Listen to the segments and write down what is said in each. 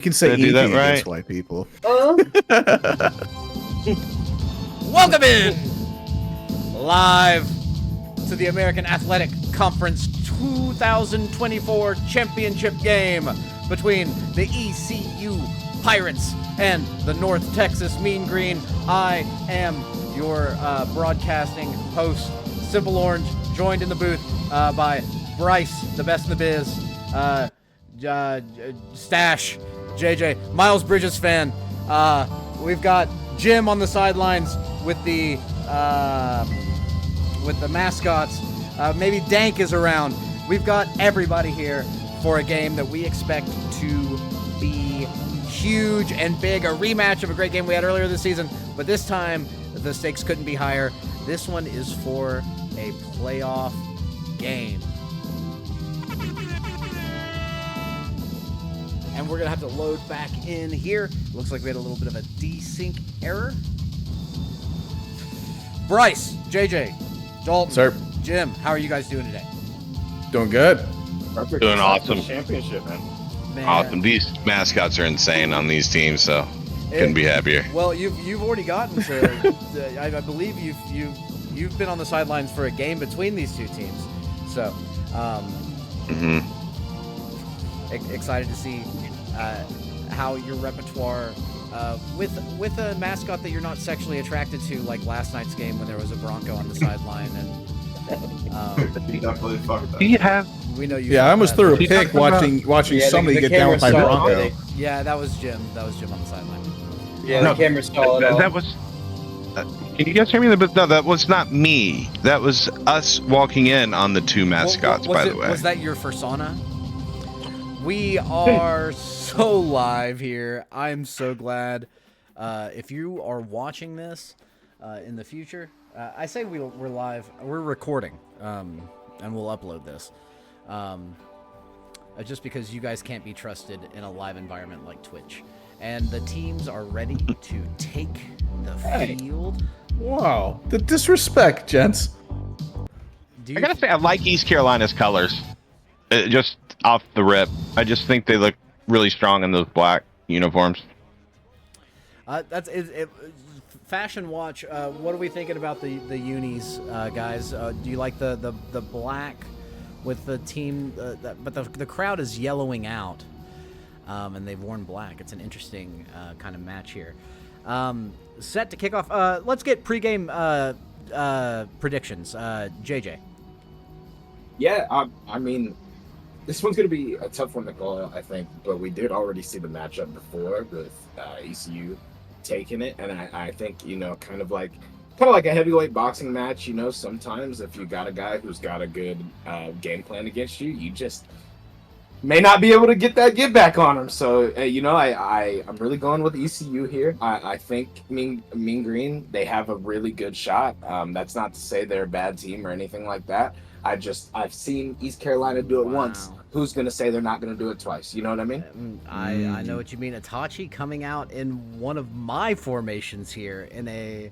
can say Did I do anything that against right? white people. Welcome in live to the American Athletic Conference 2024 championship game between the ECU Pirates and the North Texas Mean Green. I am your broadcasting host, Simple Orange, joined in the booth by Bryce, the best in the biz, Stash, JJ, Miles Bridges fan. We've got Jim on the sidelines with the mascots. Maybe Dank is around. We've got everybody here for a game that we expect to be huge and big. A rematch of a great game we had earlier this season, but this time the stakes couldn't be higher. This one is for a playoff game. And we're gonna have to load back in here. Looks like we had a little bit of a desync error. Bryce, JJ, Dalton, Sir. Jim, how are you guys doing today? Doing good. Perfect. Doing awesome. Championship, man. Man. Awesome. These mascots are insane on these teams, so couldn't be happier. Well, you've already gotten to. I believe you've been on the sidelines for a game between these two teams, so excited to see how your repertoire with a mascot that you're not sexually attracted to, like last night's game when there was a Bronco on the sideline, and You definitely fucked Do you have? we know you. Yeah, I almost threw a You pick talking about- watching Yeah, somebody the get down camera by saw it. Bronco. Yeah, that was Jim. That was Jim on the sideline. Yeah, No, the camera saw it all. That was. Can you guys hear me? No, that was not me. That was us walking in on the two mascots. Was by it- the way, Was that your persona? We are so live here. I'm so glad. If you are watching this in the future, I say we're live. We're recording, and we'll upload this. Just because you guys can't be trusted in a live environment like Twitch. And the teams are ready to take the field. Wow, the disrespect, gents. Do you I gotta say, I like East Carolina's colors. Just off the rip, I just think they look really strong in those black uniforms. That's it. Fashion watch. What are we thinking about the unis, guys? Do you like the black with the team? But the crowd is yellowing out, and they've worn black. It's an interesting kind of match here. Set to kick off. Let's get pregame predictions. JJ. Yeah, I mean, this one's going to be a tough one to call, I think, but we did already see the matchup before with ECU taking it, and I think, kind of like a heavyweight boxing match, sometimes if you got a guy who's got a good game plan against you, you just may not be able to get that get back on him. So, I'm really going with ECU here. I think Mean Green, they have a really good shot. That's not to say they're a bad team or anything like that. I've seen East Carolina do it once. Who's going to say they're not going to do it twice? You know what I mean? I know what you mean. Itachi coming out in one of my formations here in a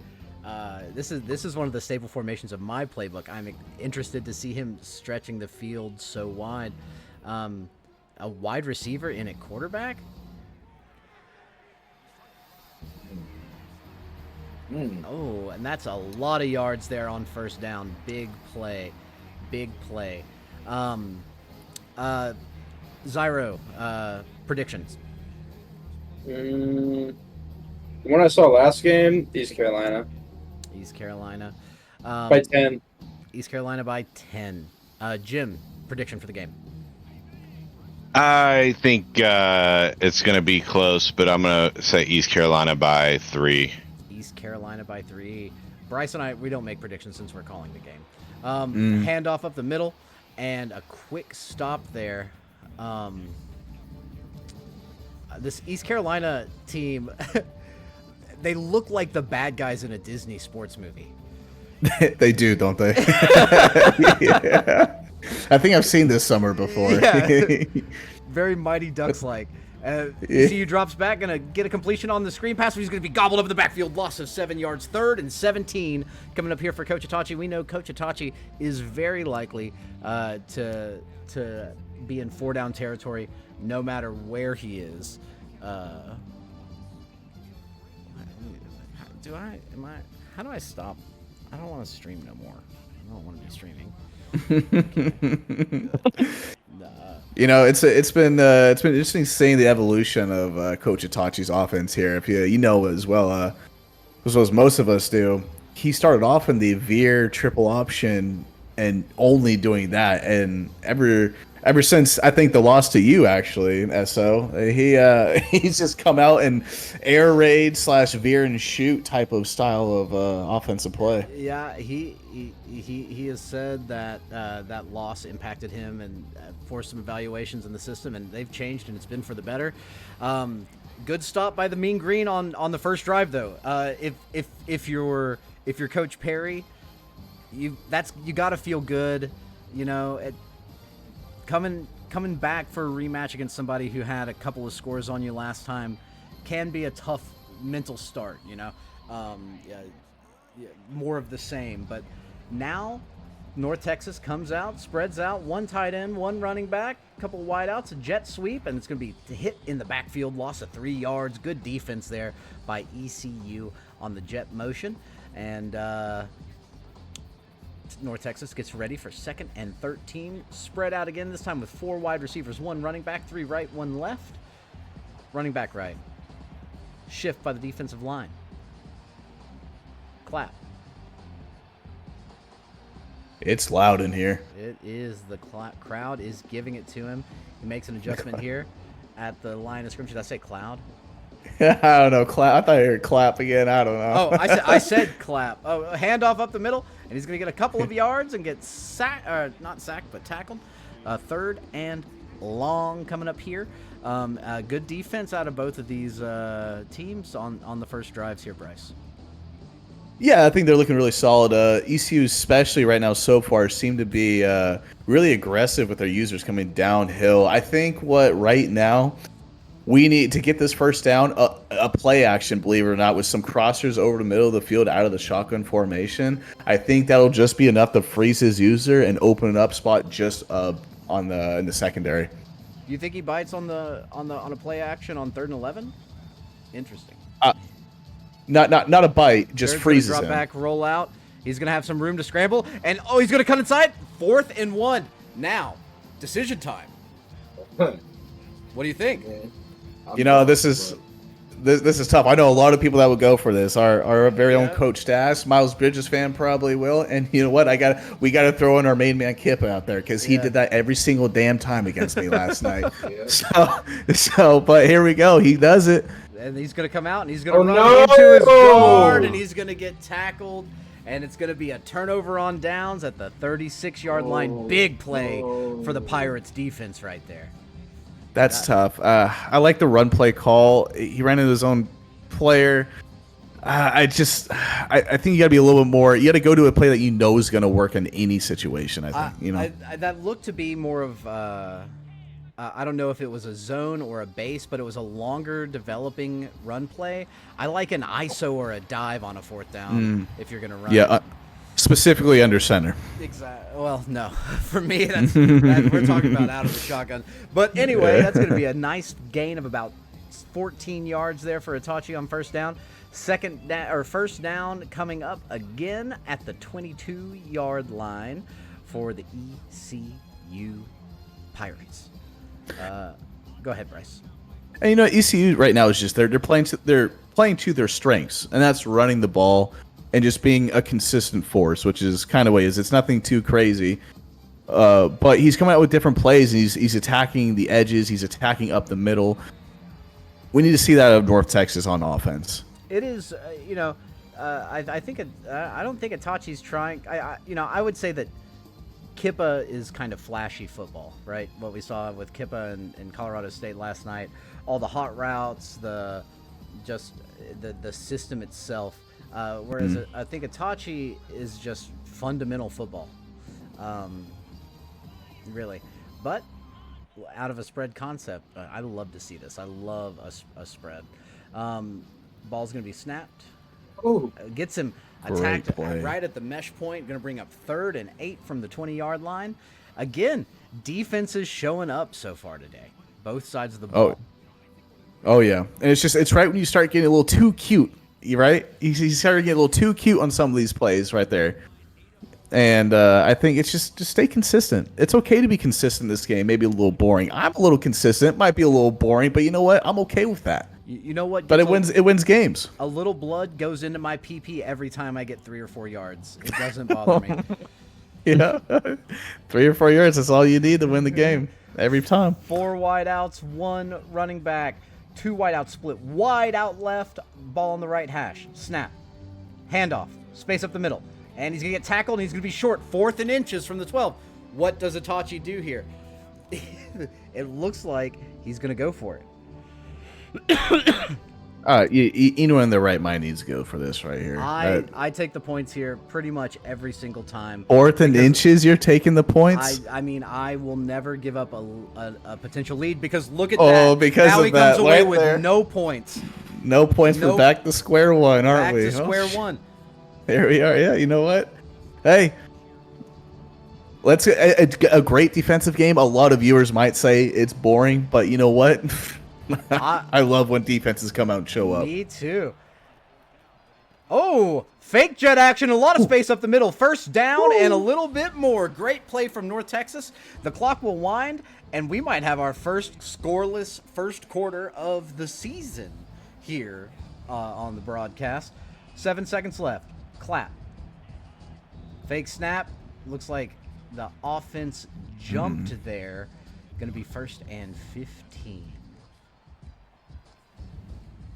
this is one of the staple formations of my playbook. I'm interested to see him stretching the field so wide. A wide receiver in at quarterback? Oh, and that's a lot of yards there on first down. Big play. Big play. Zyro, predictions. The one I saw last game, East Carolina. East Carolina. By 10. East Carolina by 10. Jim, prediction for the game. I think it's going to be close, but I'm going to say East Carolina by 3. East Carolina by 3. Bryce and I, we don't make predictions since we're calling the game. Handoff up the middle, and a quick stop there. This East Carolina team, they look like the bad guys in a Disney sports movie. They do, don't they? Yeah. I think I've seen this summer before. Yeah. Very Mighty Ducks-like. ECU drops back, gonna get a completion on the screen pass, but he's gonna be gobbled over the backfield. Loss of 7 yards. 3rd and 17 coming up here for Coach Itachi. We know Coach Itachi is very likely to be in 4-down territory no matter where he is. How do I stop? I don't want to stream no more. I don't want to be streaming. You know, it's been interesting seeing the evolution of Coach Itachi's offense here. If you know as well as most of us do, he started off in the veer triple option and only doing that, and ever since I think the loss to you actually, SO, he's just come out and air raid / veer and shoot type of style of offensive play. Yeah, he has said that that loss impacted him and forced some evaluations in the system, and they've changed, and it's been for the better. Good stop by the Mean Green on the first drive though. If you're Coach Perry, you got to feel good, you know. Coming back for a rematch against somebody who had a couple of scores on you last time can be a tough mental start, you know. More of the same. But now North Texas comes out, spreads out, one tight end, one running back, a couple wideouts, a jet sweep, and it's going to be hit in the backfield, loss of 3 yards. Good defense there by ECU on the jet motion. And North Texas gets ready for 2nd and 13. Spread out again, this time with 4 wide receivers, 1 running back, 3 right, 1 left. Running back right. Shift by the defensive line. Clap. It's loud in here. It is. The crowd is giving it to him. He makes an adjustment here at the line of scrimmage. Did I say cloud? I don't know. Clap. I thought you heard clap again. I don't know. Oh, I said clap. Oh, handoff up the middle, and he's going to get a couple of yards and get not sacked, but tackled. 3rd and long coming up here. Good defense out of both of these teams on the first drives here, Bryce. Yeah, I think they're looking really solid. ECU, especially right now so far, seem to be really aggressive with their users coming downhill. I think right now we need to get this first down, a play action, believe it or not, with some crossers over the middle of the field out of the shotgun formation. I think that'll just be enough to freeze his user and open an up spot just in the secondary. Do you think he bites on a play action on 3rd and 11? Interesting. Not a bite, just freezes drop him. Back, roll out. He's gonna have some room to scramble, and he's gonna cut inside. 4th and 1. Now, decision time. What do you think? You know, this is tough. I know a lot of people that would go for this. Our very own Coach Stas, Miles Bridges fan probably will. And you know what? We got to throw in our main man Kip out there because he did that every single damn time against me last night. So, but here we go. He does it. And he's going to come out and he's going to run into his guard and he's going to get tackled. And it's going to be a turnover on downs at the 36-yard line. Big play for the Pirates defense right there. That's tough. I like the run play call. He ran into his own player. I think you got to be a little bit more. You got to go to a play that you know is going to work in any situation. I think that looked to be more of. I don't know if it was a zone or a base, but it was a longer developing run play. I like an ISO or a dive on a 4th down if you're going to run. Yeah, specifically under center. Exactly. Well, no. For me, we're talking about out of the shotgun. But anyway, that's going to be a nice gain of about 14 yards there for Itachi on first down. First down coming up again at the 22-yard line for the ECU Pirates. Go ahead, Bryce. And you know, ECU right now is just they're playing to their strengths, and that's running the ball and just being a consistent force, which is kind of what it is. It's nothing too crazy, but he's coming out with different plays, and he's attacking the edges, he's attacking up the middle. We need to see that of North Texas on offense. It is, I think I don't think Itachi's trying. I would say that Kippa is kind of flashy football, right? What we saw with Kippa in Colorado State last night, all the hot routes, the system itself. Whereas I think Itachi is just fundamental football, really. But out of a spread concept, I love to see this. I love a spread. Ball's going to be snapped. Oh, Gets him attacked right at the mesh point. Going to bring up 3rd and 8 from the 20-yard line. Again, defenses showing up so far today. Both sides of the ball. Oh yeah, and it's right when you start getting a little too cute. You right? You start getting a little too cute on some of these plays right there. And I think it's just stay consistent. It's okay to be consistent in this game. Maybe a little boring. I'm a little consistent. Might be a little boring, but you know what? I'm okay with that. You know what? But it wins games. A little blood goes into my PP every time I get 3 or 4 yards. It doesn't bother me. Yeah, 3 or 4 yards. That's all you need to win the game every time. 4 wideouts, 1 running back, 2 wideouts split. Wide out left, ball on the right hash. Snap. Handoff. Space up the middle. And he's going to get tackled, and he's going to be short. 4th and inches from the 12. What does Itachi do here? It looks like he's going to go for it. Anyone in their right mind needs to go for this right here. I take the points here pretty much every single time. 4th and inches, you're taking the points? I mean, I will never give up a potential lead because look at that. Oh, because now of he comes that away right with there. no points. No points Nope. for back to square one, aren't Back we? to square one. There we are. Yeah, you know what? Hey, let's a great defensive game. A lot of viewers might say it's boring, but you know what? I love when defenses come out and show up. Me too. Oh, fake jet action. A lot of space up the middle. First down and a little bit more. Great play from North Texas. The clock will wind, and we might have our first scoreless first quarter of the season here on the broadcast. 7 seconds left. Clap. Fake snap. Looks like the offense jumped there. Going to be 1st and 15.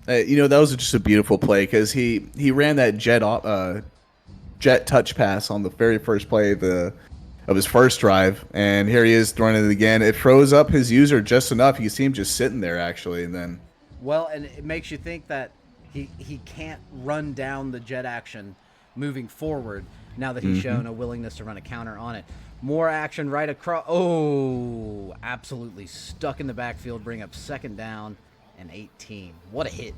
You know, that was just a beautiful play because he ran that jet touch pass on the very first play of his first drive, and here he is throwing it again. It froze up his user just enough. You see him just sitting there actually, and then well, and it makes you think that he can't run down the jet action moving forward now that he's shown a willingness to run a counter on it. More action right across. Oh, absolutely stuck in the backfield. Bring up 2nd down and 18. What a hit!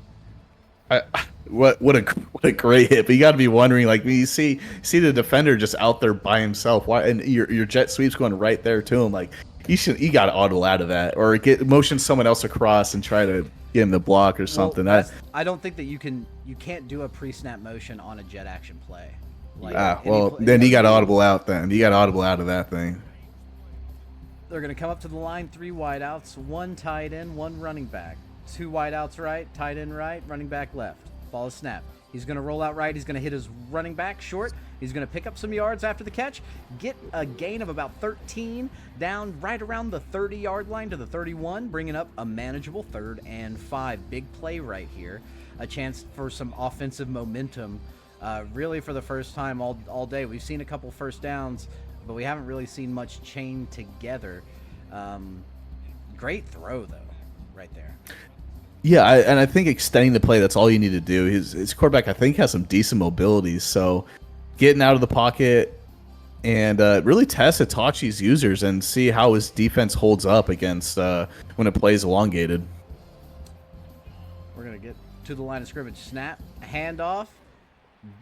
What a great hit! But you got to be wondering, like, when you see the defender just out there by himself, why? And your jet sweep's going right there to him. Like, you got to audible out of that, or motion someone else across and try to get him to block or something. Well, I don't think that you can't do a pre-snap motion on a jet action play. Like, then you got to audible out. Then you got to audible out of that thing. They're going to come up to the line. 3 wideouts, 1 tight end, 1 running back. 2 wideouts right, tight end right, running back left. Ball is snap. He's going to roll out right. He's going to hit his running back short. He's going to pick up some yards after the catch, get a gain of about 13, down right around the 30-yard line to the 31, bringing up a manageable 3rd and 5. Big play right here. A chance for some offensive momentum. Really for the first time all day. We've seen a couple first downs, but we haven't really seen much chain together. Great throw, though, right there. Yeah, and I think extending the play, that's all you need to do. His quarterback, I think, has some decent mobility, so getting out of the pocket and really test Itachi's users and see how his defense holds up against when it plays elongated. We're going to get to the line of scrimmage. Snap, handoff,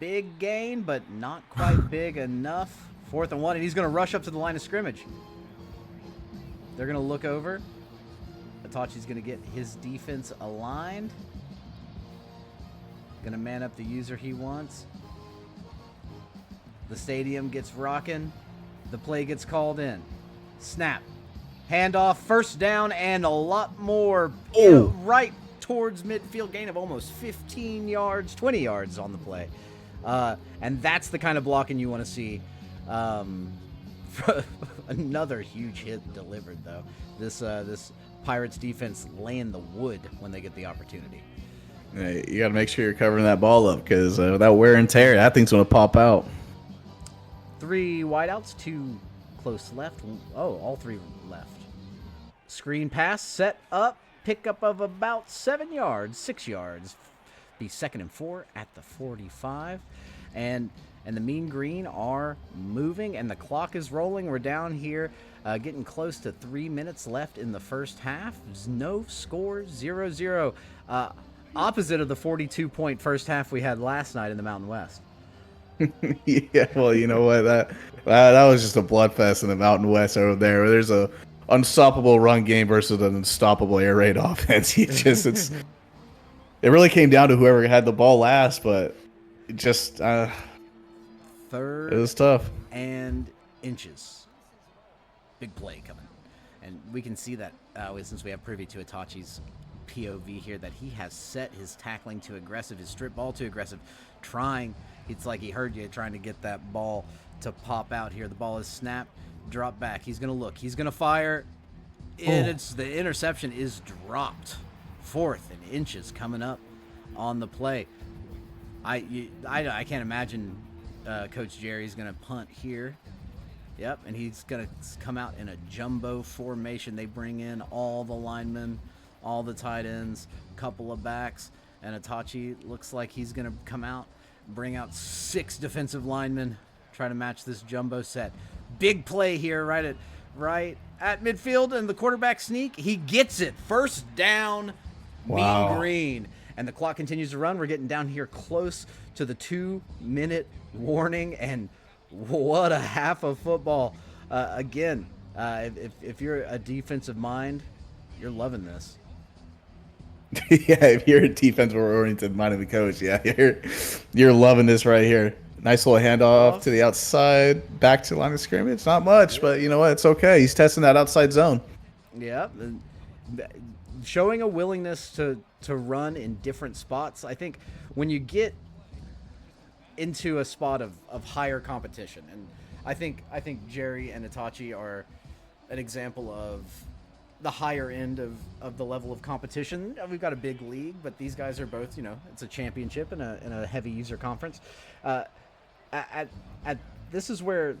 big gain, but not quite big enough. 4th and 1, and he's going to rush up to the line of scrimmage. They're going to look over. Itachi's going to get his defense aligned. Going to man up the user he wants. The stadium gets rocking. The play gets called in. Snap. Handoff, 1st down, and a lot more. Right towards midfield, gain of almost 15 yards, 20 yards on the play. And that's the kind of blocking you want to see. Another huge hit delivered, though. This Pirates defense laying the wood when they get the opportunity. Hey, you got to make sure you're covering that ball up because that wear and tear, that thing's going to pop out. 3 wideouts, 2 close left. Oh, all 3 left. Screen pass, set up, pickup of about 7 yards, 6 yards. Be 2nd and 4 at the 45. And the Mean Green are moving, and the clock is rolling. We're down here getting close to 3 minutes left in the first half. There's no score, 0-0. Opposite of the 42-point first half we had last night in the Mountain West. Yeah, well, you know what? That was just a bloodfest in the Mountain West over there. There's a unstoppable run game versus an unstoppable air raid offense. It really came down to whoever had the ball last, but it just it Third was tough. and inches. Big play coming. And we can see that since we have privy to Itachi's POV here, that he has set his tackling to aggressive, his strip ball to aggressive, trying. It's like he heard you trying to get that ball to pop out here. The ball is snapped, drop back. He's going to look. He's going to fire. And the interception is dropped. Fourth and inches coming up on the play. I can't imagine Coach Jerry's going to punt here. Yep, and he's going to come out in a jumbo formation. They bring in all the linemen, all the tight ends, couple of backs, and Itachi looks like he's going to come out, bring out 6 defensive linemen, try to match this jumbo set. Big play here right at midfield, and the quarterback sneak. He gets it. First down, Wow. Mean Green. And the clock continues to run. We're getting down here close to the 2-minute warning, and what a half of football. Again, if you're a defensive mind, you're loving this. Yeah, if you're a defensive oriented mind of the coach, yeah, you're loving this right here. Nice little handoff to the outside, back to line of scrimmage. Not much, but you know what? It's okay. He's testing that outside zone. Yeah, showing a willingness to run in different spots. I think when you get into a spot of higher competition, and I think Jerry and Itachi are an example of the higher end of the level of competition. We've got a big league, but these guys are both, it's a championship and a heavy user conference. This is where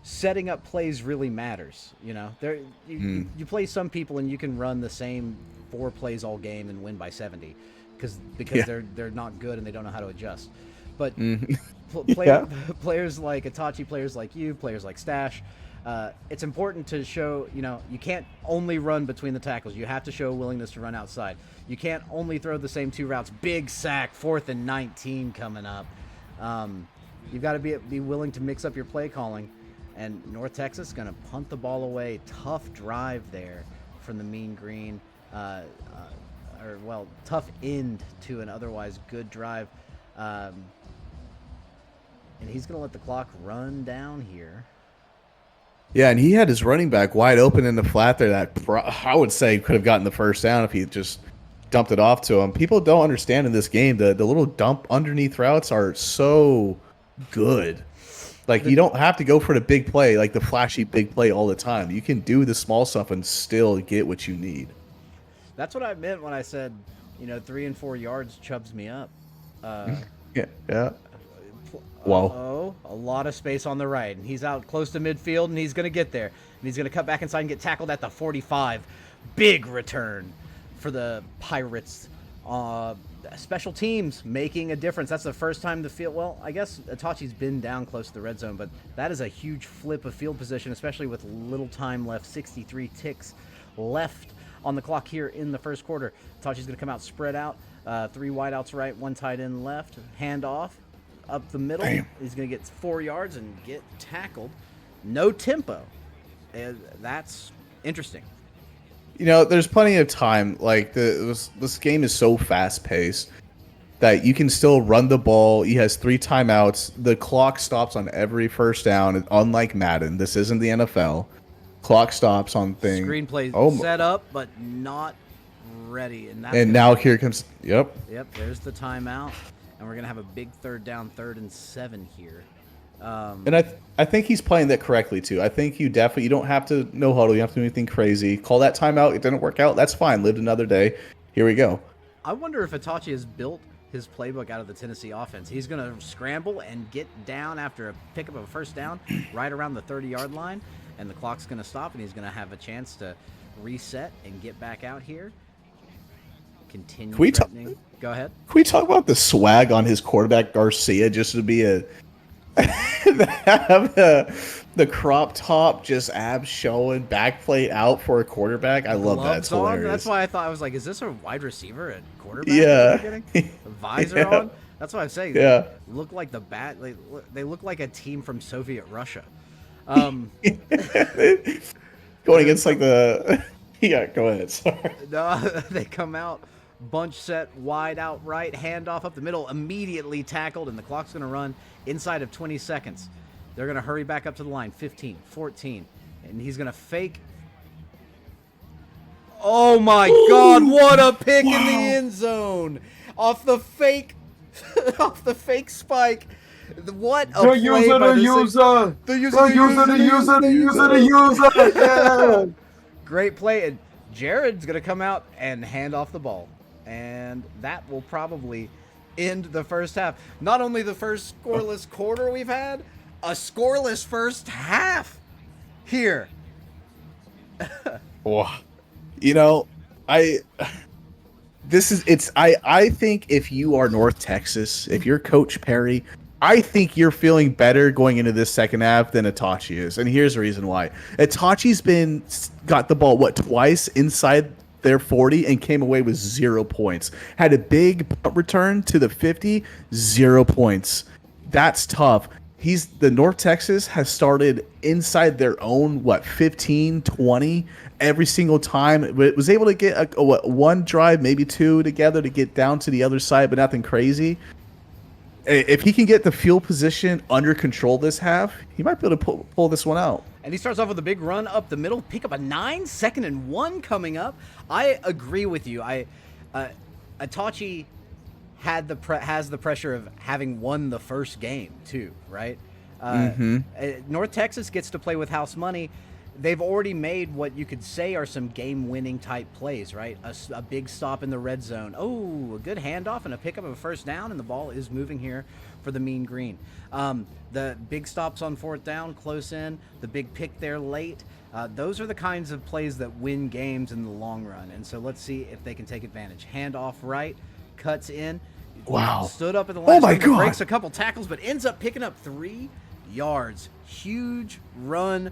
setting up plays really matters. You play some people and you can run the same 4 plays all game and win by 70 because Yeah. they're not good and they don't know how to adjust. But Yeah. players like Itachi, players like you, players like Stash, it's important to show, you can't only run between the tackles. You have to show a willingness to run outside. You can't only throw the same 2 routes. Big sack, 4th and 19 coming up. You've got to be willing to mix up your play calling. And North Texas going to punt the ball away. Tough drive there from the Mean Green. Tough end to an otherwise good drive. And he's going to let the clock run down here. Yeah, and he had his running back wide open in the flat there that I would say could have gotten the first down if he just dumped it off to him. People don't understand in this game the little dump underneath routes are so good. Like, you don't have to go for the big play, like the flashy big play all the time. You can do the small stuff and still get what you need. That's what I meant when I said, 3 and 4 yards chubs me up. Yeah. Wow. A lot of space on the right. And he's out close to midfield, and he's going to get there. And he's going to cut back inside and get tackled at the 45. Big return for the Pirates. Special teams making a difference. That's the first time the field... Well, I guess Itachi's been down close to the red zone, but that is a huge flip of field position, especially with little time left. 63 ticks left on the clock here in the first quarter. Itachi's going to come out spread out. 3 wideouts right, 1 tight end left. Hand off. Up the middle. Damn. He's going to get 4 yards and get tackled. No tempo. That's interesting. There's plenty of time. Like, this game is so fast-paced that you can still run the ball. He has 3 timeouts. The clock stops on every first down. Unlike Madden, this isn't the NFL. Clock stops on things. Screenplay set up, but not ready. And now here comes... Yep. Yep, there's the timeout. And we're going to have a big 3rd down, 3rd and 7 here. And I think he's playing that correctly, too. I think you don't have to no huddle. You don't have to do anything crazy. Call that timeout. It didn't work out. That's fine. Lived another day. Here we go. I wonder if Itachi has built his playbook out of the Tennessee offense. He's going to scramble and get down after a pickup of a first down right around the 30-yard line. And the clock's going to stop, and he's going to have a chance to reset and get back out here. Continue threatening. Go ahead. Can we talk about the swag on his quarterback, Garcia, just to be have the crop top, just abs showing, back plate out for a quarterback? I love that. It's hilarious. That's why I was like, is this a wide receiver at quarterback? Yeah. The visor Yeah. on? That's what I'm saying. Yeah. They look like they look like a team from Soviet Russia. going against like the. Yeah, go ahead. Sorry. No, they come out, bunch set wide out right, handoff up the middle, immediately tackled, and the clock's going to run inside of 20 seconds. They're going to hurry back up to the line, 15, 14, and he's going to fake. Oh my God, what a pick in the end zone. Off the fake off the fake spike. What a play by The user. Yeah. Great play, and Jared's going to come out and hand off the ball. And that will probably end the first half. Not only the first scoreless quarter we've had, a scoreless first half here. You know, I think if you are North Texas, if you're Coach Perry, I think you're feeling better going into this second half than Itachi is. And here's the reason why. Itachi's got the ball, twice inside their 40 and came away with 0 points. Had a big punt return to the 50, 0 points. That's tough. The North Texas has started inside their own, 15, 20 every single time. It was able to get one drive, maybe two together to get down to the other side, but nothing crazy. If he can get the field position under control this half, he might be able to pull this one out. And he starts off with a big run up the middle, pick up a 9, 2nd and 1 coming up. I agree with you. Itachi has the pressure of having won the first game too, right? North Texas gets to play with house money. They've already made what you could say are some game-winning type plays, right? A big stop in the red zone. Oh, a good handoff and a pickup of a first down, and the ball is moving here for the Mean Green. The big stops on 4th down, close in, the big pick there late. Those are the kinds of plays that win games in the long run, and so let's see if they can take advantage. Handoff right, cuts in. Wow. Stood up at the last my minute, God. breaks a couple tackles, but ends up picking up 3 yards. Huge run.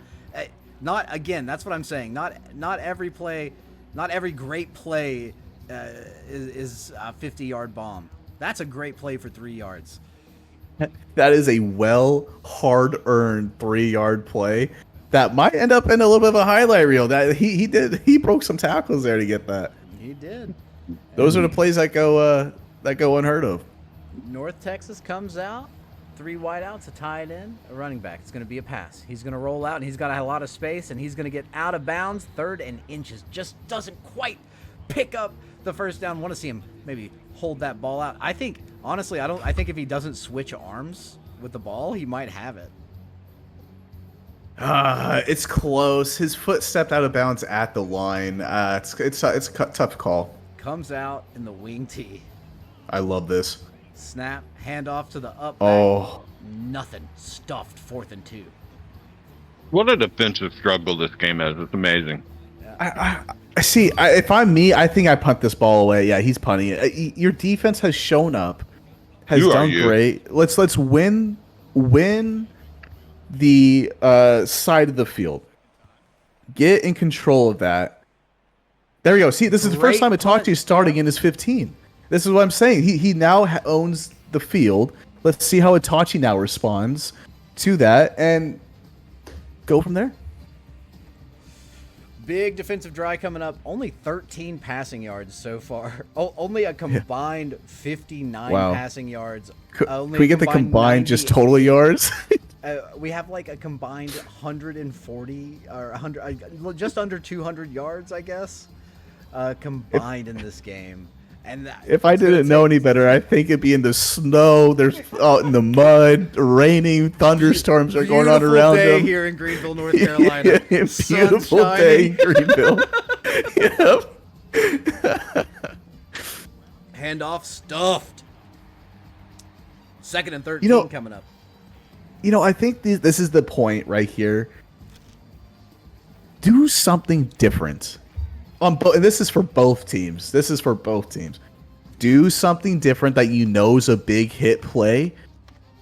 That's what I'm saying. Not every play, not every great play is a 50-yard bomb. That's a great play for 3 yards. That is a hard-earned 3-yard play that might end up in a little bit of a highlight reel. That he broke some tackles there to get that. He did. Those are the plays that go unheard of. North Texas comes out, 3 wideouts, a tight end, a running back. It's going to be a pass. He's going to roll out, and he's got a lot of space, and he's going to get out of bounds, 3rd and inches. Just doesn't quite pick up the first down. Want to see him maybe hold that ball out. I think, honestly, I think if he doesn't switch arms with the ball, he might have it. It's close. His foot stepped out of bounds at the line. It's a tough call. Comes out in the wing tee. I love this. Snap, handoff to the up. Oh. Nothing. Stuffed, 4th and 2. What a defensive struggle this game is. It's amazing. I see. If I'm me, I think I punt this ball away. Yeah, he's punting it. Your defense has shown up, has done great. Let's win the side of the field. Get in control of that. There we go. See, this is the first time Itachi starting in his 15. This is what I'm saying. He now owns the field. Let's see how Itachi now responds to that and go from there. Big defensive drive coming up. Only 13 passing yards so far. Only a combined 59 passing yards. Can we get the combined just total yards? We have like a combined 140 or 100, just under 200 yards, I guess, combined in this game. And if I didn't know any better, I think it'd be in the snow. There's out in the mud, raining, thunderstorms are going on around them. Beautiful day them. here in Greenville, North Carolina. Beautiful day in Greenville. Yep. Handoff stuffed. 2nd and 13 coming up. I think this is the point right here. Do something different. And this is for both teams. Do something different that you know is a big hit play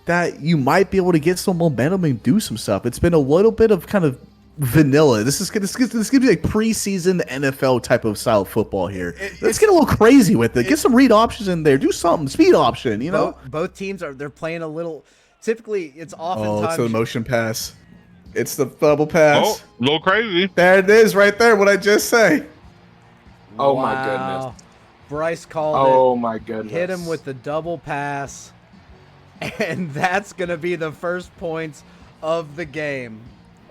that you might be able to get some momentum and do some stuff. It's been a little bit of kind of vanilla. This is gonna be like preseason NFL type of style of football here. Let's get a little crazy with it. Get some read options in there. Do something. Speed option. Both teams they're playing a little. Typically, it's oftentimes. Oh, it's a motion pass. It's the double pass. Oh, a little crazy. There it is, right there. What I just say. Oh my Wow. goodness. Bryce called Oh it. my goodness. Hit him with the double pass. And that's going to be the first points of the game.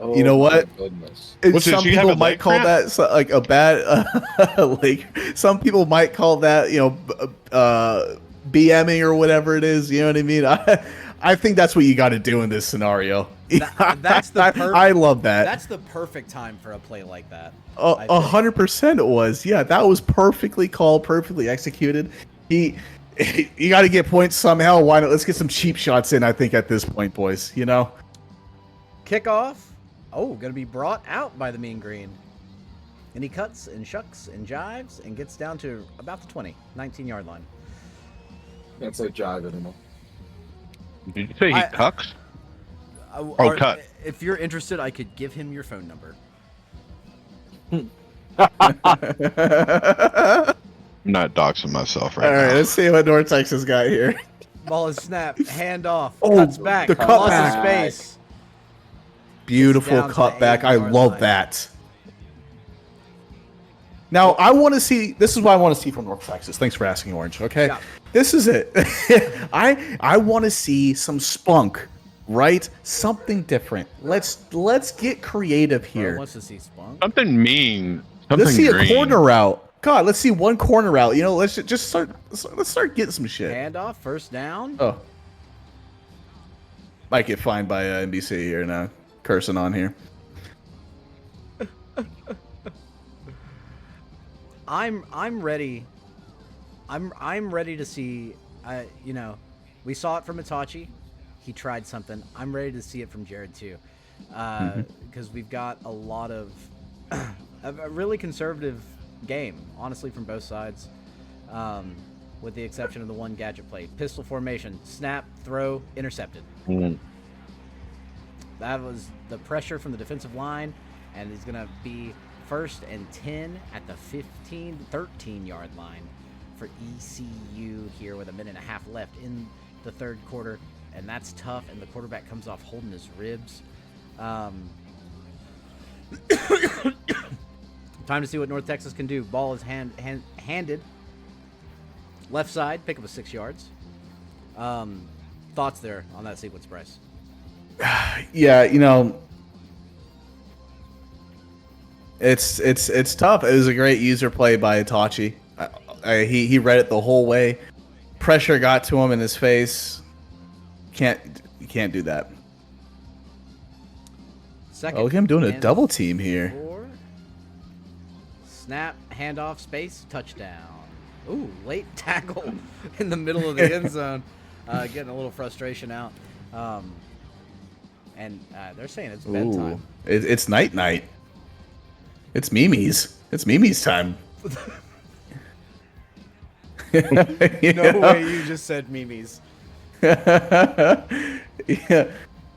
Oh You know my what? Goodness. What's Some this, you have people a might leg call cramp? that like a bad like some people might call that, BMing or whatever it is, you know what I mean? I think that's what you got to do in this scenario. That's the I love that. That's the perfect time for a play like that. I think. 100% it was. Yeah, that was perfectly called, perfectly executed. You got to get points somehow. Why not? Let's get some cheap shots in, I think, at this point, boys. You know? Kickoff. Oh, going to be brought out by the Mean Green. And he cuts and shucks and jives and gets down to about the 19-yard line. Can't say jive anymore. Did you say he cucks? Cut. If you're interested, I could give him your phone number. I'm not doxing myself right All right, now. let's see what North Texas got here. Ball is snapped. Hand off. Oh, Cuts back. the Lost his cutback. space. Beautiful down to the cutback. I 8-yard love line. that. Now, I want to see. This is what I want to see from North Texas. Thanks for asking, Orange. Okay, Yeah. this is it. I want to see some spunk, right? Something different. Let's get creative Bro here. wants to see Spunk. Something mean. Something Let's see green. a corner route. God, let's see one corner route. You know, let's just start. Let's start getting some shit. Hand off. First down. Oh, might get fined by NBC here now. Cursing on here. I'm ready. I'm ready to see. We saw it from Itachi. He tried something. I'm ready to see it from Jared too, because we've got a lot of a really conservative game, honestly, from both sides, with the exception of the one gadget play. Pistol formation, snap, throw, intercepted. That was the pressure from the defensive line, and he's gonna be 1st and 10 at the 13-yard line for ECU here with a minute and a half left in the third quarter, and that's tough, and the quarterback comes off holding his ribs. Time to see what North Texas can do. Ball is handed left side, pick up a 6 yards. Thoughts there on that sequence, Bryce? Yeah, it's tough. It was a great user play by Itachi. He read it the whole way. Pressure got to him in his face. You can't do that. Second. Oh, look at him doing a and double team here. 4. Snap, handoff, space, touchdown. Ooh, late tackle in the middle of the end zone. Getting a little frustration out. And they're saying it's bedtime. Ooh, it's night. It's Mimi's. It's Mimi's time. No way you just said Mimi's. Yeah,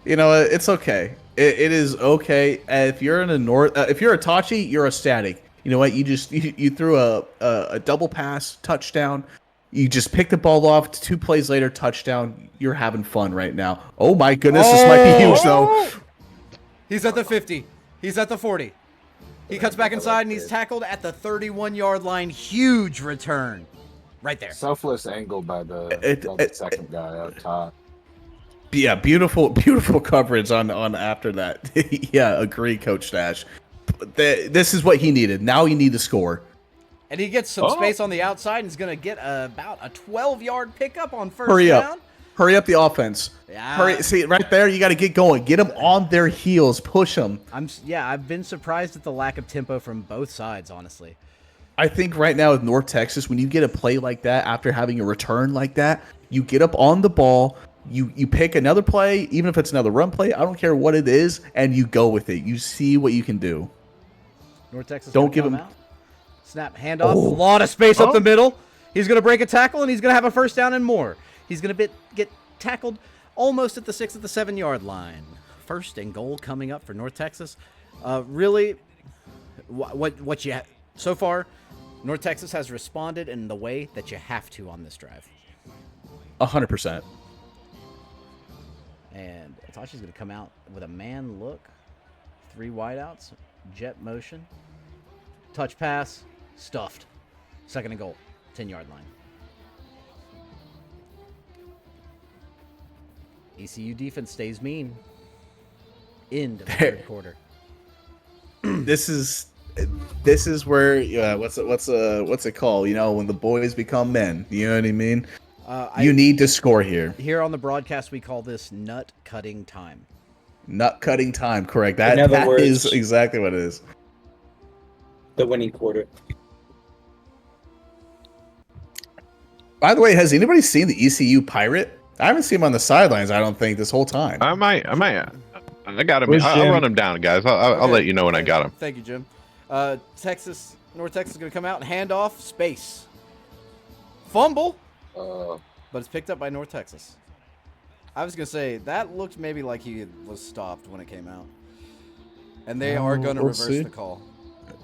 it's okay. It is okay. If you're in a if you're a Tachi, you're a static. You know what? You threw a double pass touchdown. You just pick the ball off. 2 plays later, touchdown. You're having fun right now. Oh my goodness, this might be huge though. He's at the 50. He's at the 40. He cuts back inside and he's tackled at the 31-yard line. Huge return. Right there. Selfless angle by the second guy up top. Yeah, beautiful coverage on after that. Yeah, agree, Coach Dash. This is what he needed. Now he need to score. And he gets some space on the outside and is going to get about a 12-yard pickup on first Hurry down. up. Hurry up the offense. Yeah. Hurry. See, right there, you got to get going. Get them on their heels. Push them. I've been surprised at the lack of tempo from both sides, honestly. I think right now with North Texas, when you get a play like that after having a return like that, you get up on the ball, you pick another play, even if it's another run play, I don't care what it is, and you go with it. You see what you can do. North Texas Don't gonna give come him- out. Snap, handoff, a lot of space up the middle. He's going to break a tackle, and he's going to have a first down and more. He's going to get tackled almost at the 6 at the 7-yard line. 1st and goal coming up for North Texas. Really, what you so far, North Texas has responded in the way that you have to on this drive. 100%. And Itachi's going to come out with a man look. 3 wideouts, jet motion, touch pass, stuffed. Second and goal, 10-yard line. ECU defense stays mean. End of the third quarter. This is where what's it called? You know, when the boys become men. You know what I mean? You need to score here. Here on the broadcast, we call this nut cutting time. Nut cutting time, correct. In other That words- is exactly what it is. The winning quarter. By the way, has anybody seen the ECU Pirate? I haven't seen him on the sidelines, I don't think, this whole time. I got him. Where's I'll Jim? run him down, guys. I'll Okay. let you know when I got him. Thank you, Jim. North Texas is going to come out and hand off space. Fumble, but it's picked up by North Texas. I was going to say, that looked maybe like he was stopped when it came out. And they are going to we'll reverse see. the call.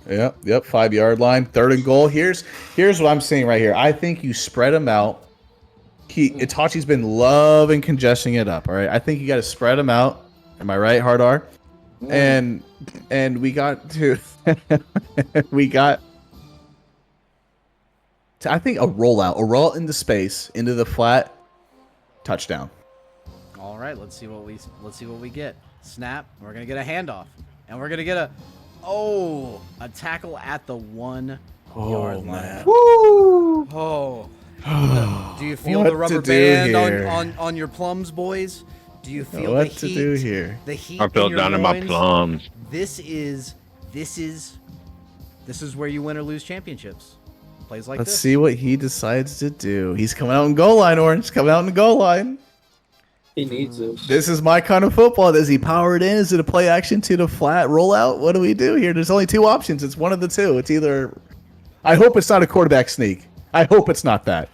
Yep, 5-yard line, third and goal. Here's what I'm seeing right here. I think you spread him out. Itachi's been loving congesting it up. All right, I think you got to spread him out. Am I right, Hard R? And we got to I think a roll into space, into the flat, touchdown. All right, let's see what we get. Snap. We're gonna get a handoff, and we're gonna get a tackle at the 1 yard line. man. Oh. Do you feel the What to rubber do band here? on your plums, boys? Do you feel What the to heat? do here? The heat. I feel in your down in my loins? plums. This is where you win or lose championships. Plays like Let's this. see what he decides to do. He's coming out in goal line, Orange. Coming out in the goal line. He needs it. This is my kind of football. Does he power it in? Is it a play action to the flat rollout? What do we do here? There's only 2 options. It's one of the 2. It's either. I hope it's not a quarterback sneak. I hope it's not that.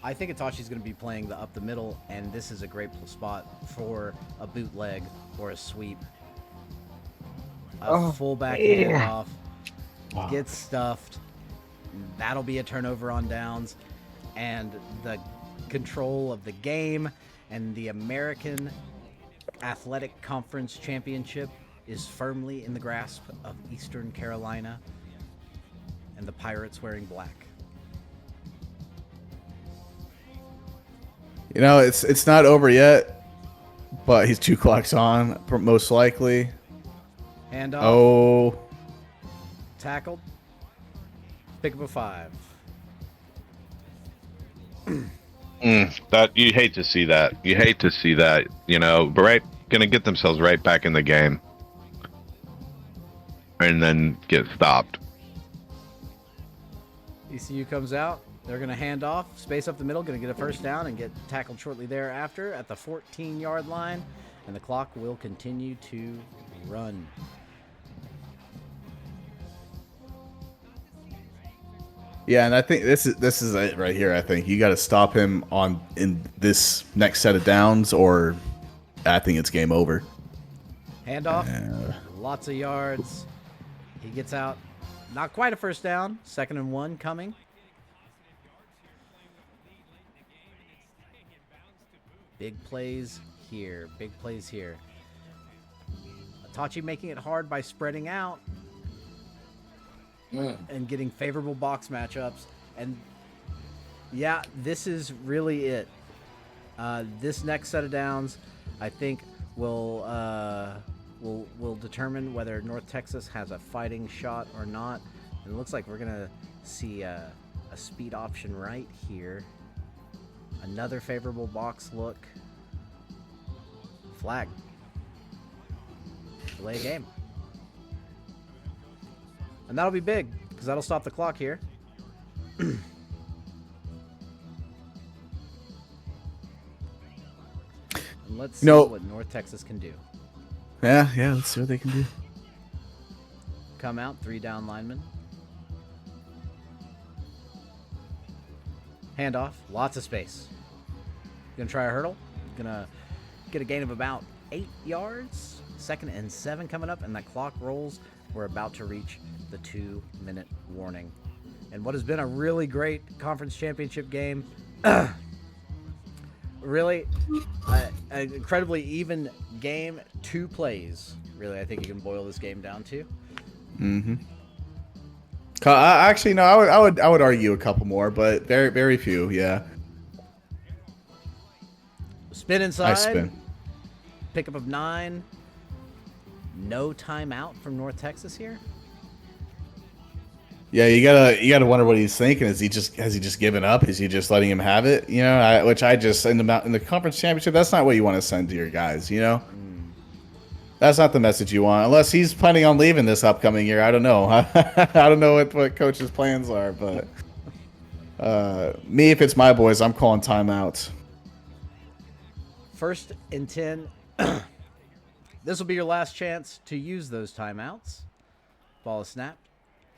I think Itachi's going to be playing the up the middle, and this is a great spot for a bootleg or a sweep. A fullback handoff gets stuffed. That'll be a turnover on downs, and the control of the game and the American Athletic Conference Championship is firmly in the grasp of Eastern Carolina and the Pirates wearing black. You know, it's not over yet, but he's 2 clocks on, most likely. Handoff. Oh, Tackled. Pick up a 5. That you hate to see that. You hate to see that. You know, but gonna get themselves right back in the game, and then get stopped. ECU comes out. They're going to hand off. Space up the middle. Going to get a first down and get tackled shortly thereafter at the 14-yard line. And the clock will continue to run. yeah, and I think this is it right here. I think you got to stop him in this next set of downs, or I think it's game over. Handoff. Lots of yards. He gets out. Not quite a first down. 2nd and 1 coming. Big plays here. Big plays here. Itachi making it hard by spreading out and getting favorable box matchups. And yeah, this is really it. This next set of downs, I think, will determine whether North Texas has a fighting shot or not. And it looks like we're gonna see a speed option right here. Another favorable box look. Flag. Delay a game. And that'll be big, because that'll stop the clock here. And let's see what North Texas can do. Yeah, let's see what they can do. Come out, 3 down linemen. Handoff, lots of space. Gonna try a hurdle. Gonna get a gain of about 8 yards. 2nd and 7 coming up, and that clock rolls. We're about to reach the 2-minute warning. And what has been a really great conference championship game. really, an incredibly even game, 2 plays. Really, I think you can boil this game down to. Mm-hmm. Actually, no, I would argue a couple more, but very few. Yeah, Spin inside. nice spin. Pickup of 9. No timeout from North Texas here. Yeah, you gotta wonder what he's thinking. Has he just given up? Is he just letting him have it? You know, which I just in the conference championship. That's not what you want to send to your guys. You know, that's not the message you want. Unless he's planning on leaving this upcoming year. I don't know. I don't know what coach's plans are, but me, if it's my boys, I'm calling timeouts. 1st and 10. This will be your last chance to use those timeouts. Ball is snapped.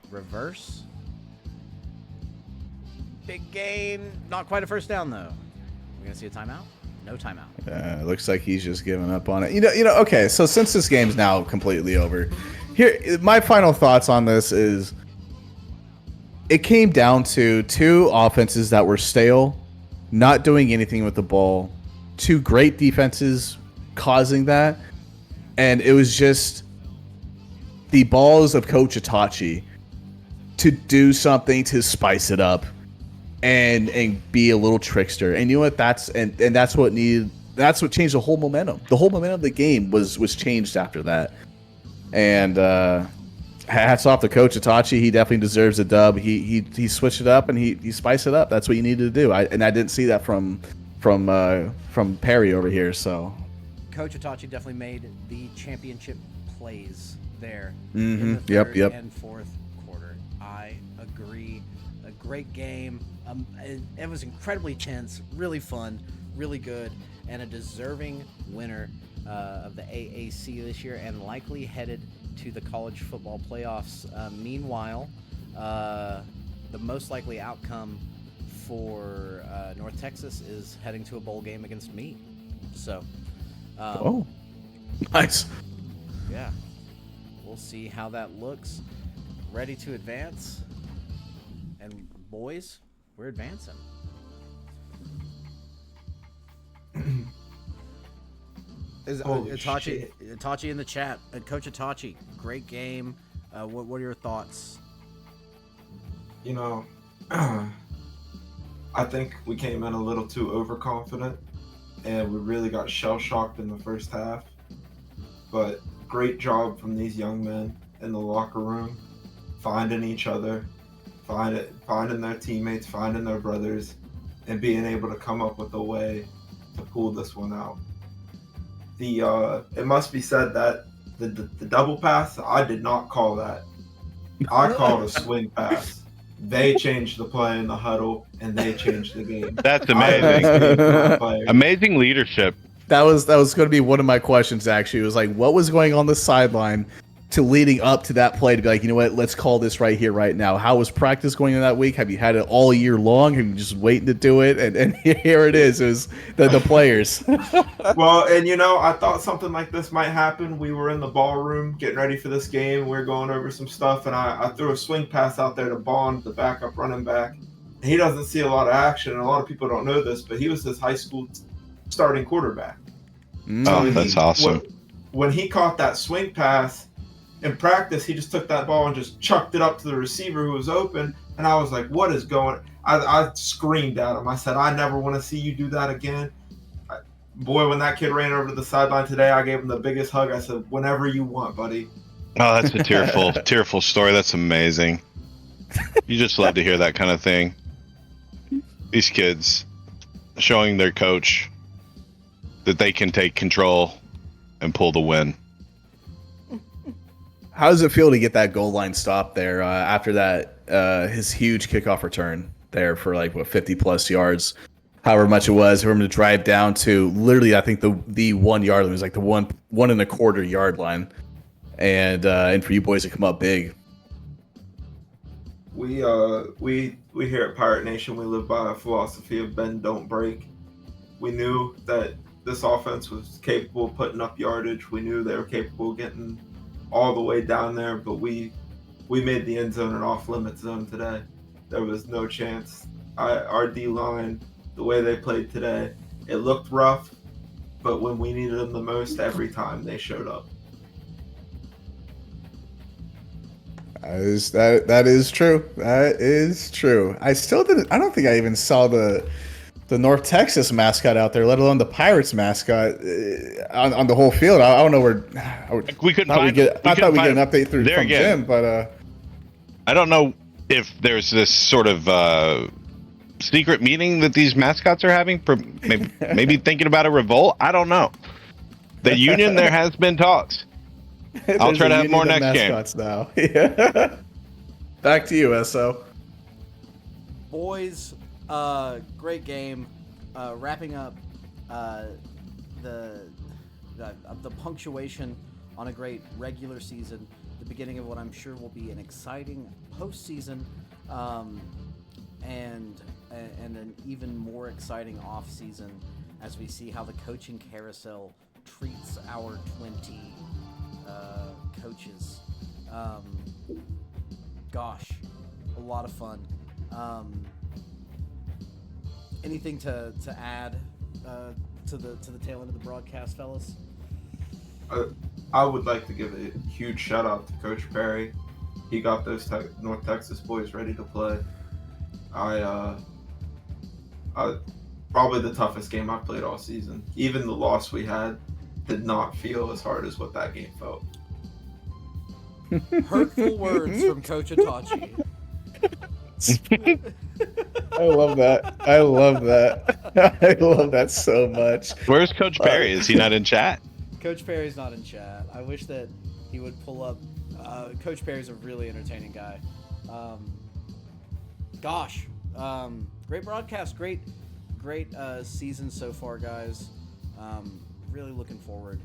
Reverse. Big gain. Not quite a first down, though. We're going to see a timeout? No timeout. Looks like he's just giving up on it. You know. Okay, so since this game's now completely over, here my final thoughts on this is it came down to 2 offenses that were stale, not doing anything with the ball, 2 great defenses causing that, and it was just the balls of Coach Itachi to do something to spice it up and be a little trickster. And you know what? That's what changed the whole momentum. The whole momentum of the game was changed after that. And hats off to Coach Itachi. He definitely deserves a dub. He switched it up and he spiced it up. That's what you needed to do. I didn't see that from Perry over here. So Coach Itachi definitely made the championship plays there. Mm-hmm. In the third Yep. and fourth quarter. I agree. A great game. It was incredibly tense, really fun, really good, and a deserving winner of the AAC this year, and likely headed to the college football playoffs. Meanwhile, the most likely outcome for North Texas is heading to a bowl game against me. So, oh, nice. yeah, we'll see how that looks. Ready to advance, and boys, we're advancing. Is Itachi in the chat? Coach Itachi, great game. What are your thoughts? You know, I think we came in a little too overconfident, and we really got shell-shocked in the first half. But great job from these young men in the locker room, finding each other, finding their teammates, finding their brothers, and being able to come up with a way to pull this one out. It must be said that the double pass, I did not call that. I called a swing pass. They changed the play in the huddle, and they changed the game. That's amazing. Players. Amazing leadership. That was going to be one of my questions. Actually, it was like, what was going on the sideline to leading up to that play to be like, you know what, let's call this right here, right now. How was practice going in that week? Have you had it all year long? Have you just waiting to do it? And here it is. It was the players. Well, and you know, I thought something like this might happen. We were in the ballroom getting ready for this game. We were going over some stuff, and I threw a swing pass out there to Bond, the backup running back. He doesn't see a lot of action, and a lot of people don't know this, but he was his high school starting quarterback. Oh, that's awesome. When he caught that swing pass in practice, he just took that ball and just chucked it up to the receiver who was open. And I was like, what is going on? I screamed at him. I said, I never want to see you do that again. Boy, when that kid ran over to the sideline today, I gave him the biggest hug. I said, whenever you want, buddy. Oh, that's a tearful story. That's amazing. You just love to hear that kind of thing. These kids showing their coach that they can take control and pull the win. How does it feel to get that goal line stop there after that his huge kickoff return there for like 50 plus yards, however much it was, for him to drive down to literally I think the 1 yard line was like the one and a quarter yard line, and for you boys to come up big. We here at Pirate Nation, we live by a philosophy of bend don't break. We knew that this offense was capable of putting up yardage. We knew they were capable of getting all the way down there, but we made the end zone an off-limit zone today. There was no chance. Our D-line, the way they played today, It looked rough, but when we needed them the most, every time they showed up. That is true. That is true. I still didn't. I don't think I even saw the North Texas mascot out there, let alone the Pirates mascot on the whole field. I don't know where. We couldn't I find. thought we get an update through There from again. Jim, but I don't know if there's this sort of secret meeting that these mascots are having. Maybe thinking about a revolt. I don't know. The union, there has been talks. I'll there's try a to have union more of next game. mascots now. Yeah. Back to you, SO. Boys, great game. Wrapping up the punctuation on a great regular season, the beginning of what I'm sure will be an exciting postseason, and an even more exciting off season as we see how the coaching carousel treats our 20 coaches. Gosh, a lot of fun. Anything to add to the tail end of the broadcast, fellas? I would like to give a huge shout out to Coach Perry. He got those North Texas boys ready to play. I probably the toughest game I've played all season. Even the loss we had did not feel as hard as what that game felt. Hurtful words from Coach Itachi. I love that. I love that. I love that so much. Where's Coach Perry? Is he not in chat? Coach Perry's not in chat. I wish that he would pull up. Coach Perry's a really entertaining guy. Great broadcast. Great season so far, guys. Really looking forward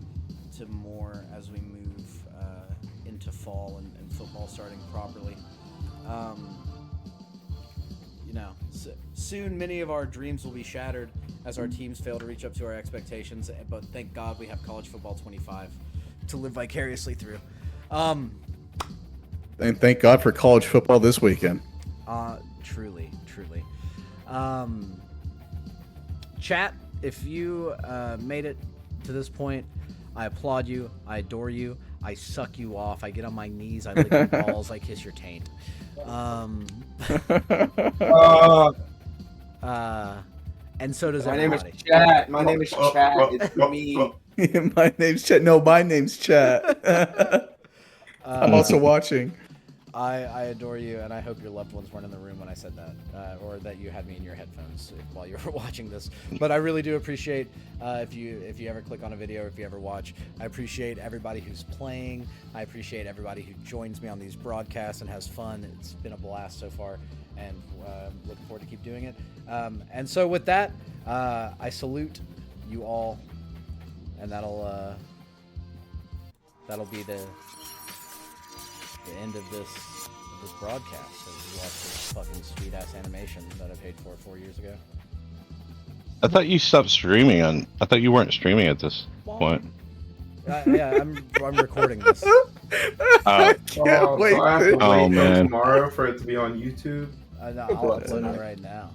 to more as we move into fall and football starting properly. Soon many of our dreams will be shattered as our teams fail to reach up to our expectations, but thank God we have College Football 25 to live vicariously through. And thank God for college football this weekend. Truly. Chat, if you made it to this point, I applaud you. I adore you. I suck you off. I get on my knees. I lick your balls. I kiss your taint. And so does My name is everybody. Chat. My name is Chat. It's me. My name's Chat. No, my name's Chat. I'm also watching. I adore you, and I hope your loved ones weren't in the room when I said that, or that you had me in your headphones while you were watching this. But I really do appreciate if you ever click on a video or if you ever watch. I appreciate everybody who's playing. I appreciate everybody who joins me on these broadcasts and has fun. It's been a blast so far, and looking forward to keep doing it. And so with that, I salute you all, and that'll be the end of this broadcast as you watch this fucking sweet ass animation that I paid for 4 years ago. I thought you stopped streaming I thought you weren't streaming at this point. Yeah, I'm recording this. I can't wait. So I have to to- wait Oh, until man. tomorrow for it to be on YouTube. I'll upload it right now.